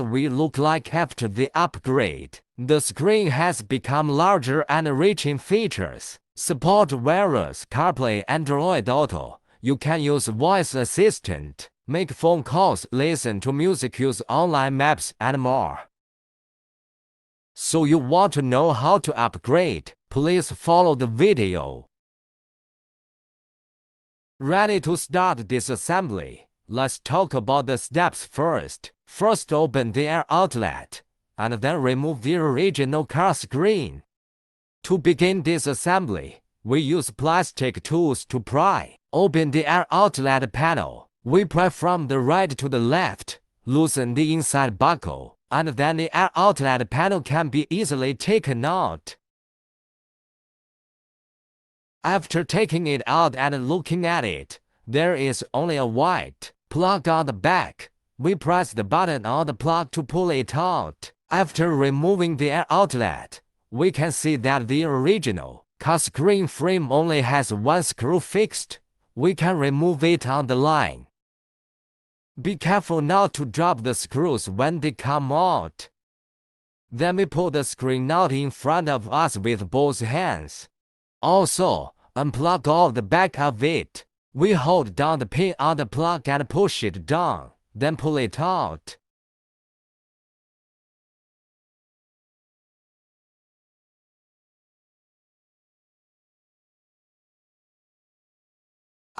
we look like after the upgrade. The screen has become larger and rich in features. Support wireless CarPlay, Android Auto. You can use voice assistant, make phone calls, listen to music, use online maps, and more. So you want to know how to upgrade? Please follow the video. Ready to start disassembly? Let's talk about the steps first. First, open the air outlet, and then remove the original car screen. To begin disassembly, we use plastic tools to pry open the air outlet panel. We pry from the right to the left, loosen the inside buckle, and then the air outlet panel can be easily taken out. After taking it out and looking at it, there is only a white plug on the back. We press the button on the plug to pull it out. After removing the air outlet, we can see that the original car screen frame only has one screw fixed. We can remove it on the line. Be careful not to drop the screws when they come out. Then we pull the screen out in front of us with both hands. Also, unplug all the back of it. We hold down the pin on the plug and push it down, then pull it out.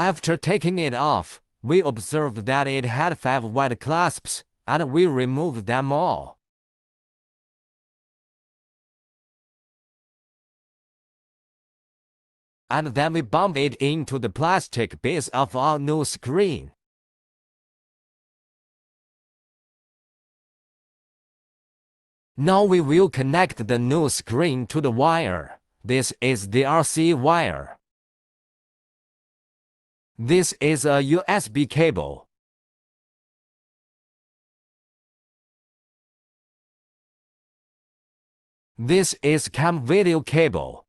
After taking it off, we observed that it had 5 white clasps, and we removed them all. And then we bump it into the plastic base of our new screen. Now we will connect the new screen to the wire. This is the RC wire. This is a USB cable. This is cam video cable.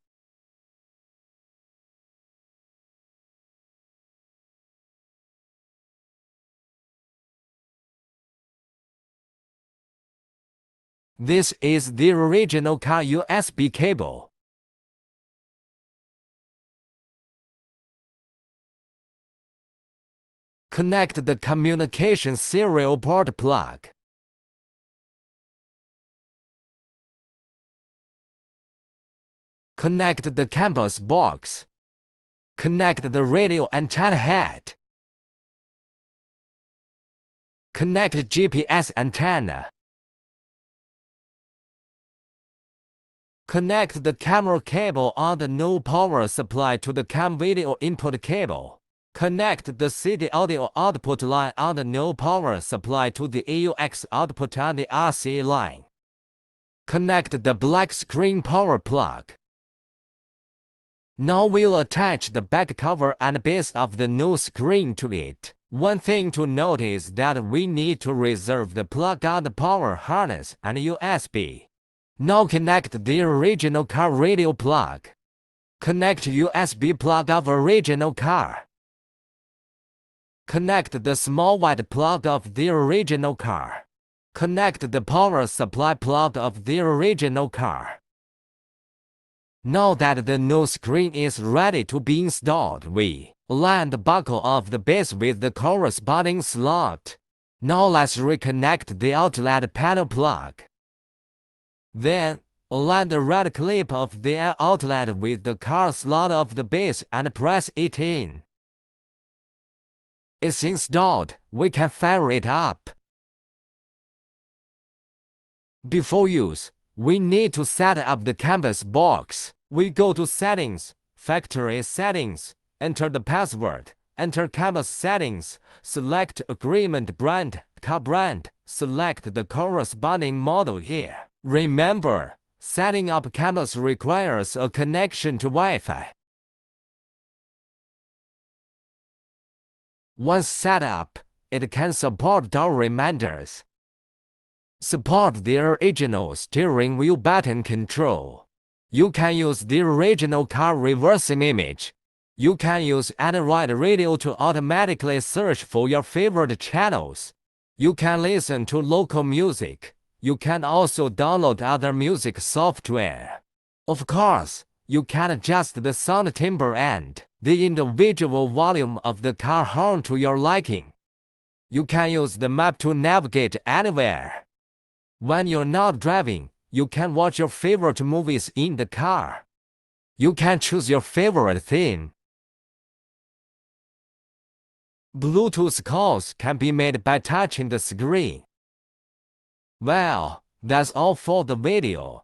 This is the original car USB cable. Connect the communication serial port plug. Connect the campus box. Connect the radio antenna head. Connect GPS antenna. Connect the camera cable on the no power supply to the cam video input cable. Connect the CD audio output line on the no power supply to the AUX output on the RC line. Connect the black screen power plug. Now we'll attach the back cover and base of the new screen to it. One thing to note is that we need to reserve the plug on the power harness and USB. Now connect the original car radio plug. Connect USB plug of original car. Connect the small white plug of the original car. Connect the power supply plug of the original car. Now that the new screen is ready to be installed, we align the buckle of the base with the corresponding slot. Now let's reconnect the outlet panel plug. Then, align the red clip of the air outlet with the car slot of the base and press it in. It's installed. We can fire it up. Before use, we need to set up the canvas box. We go to Settings, Factory Settings, enter the password, enter canvas settings, select Agreement brand, car brand, select the corresponding model here. Remember, setting up canvas requires a connection to Wi-Fi. Once set up, it can support door reminders. Support the original steering wheel button control. You can use the original car reversing image. You can use Android radio to automatically search for your favorite channels. You can listen to local music. You can also download other music software. Of course, you can adjust the sound timbre and the individual volume of the car horn to your liking. You can use the map to navigate anywhere. When you're not driving, you can watch your favorite movies in the car. You can choose your favorite theme. Bluetooth calls can be made by touching the screen. Well, that's all for the video.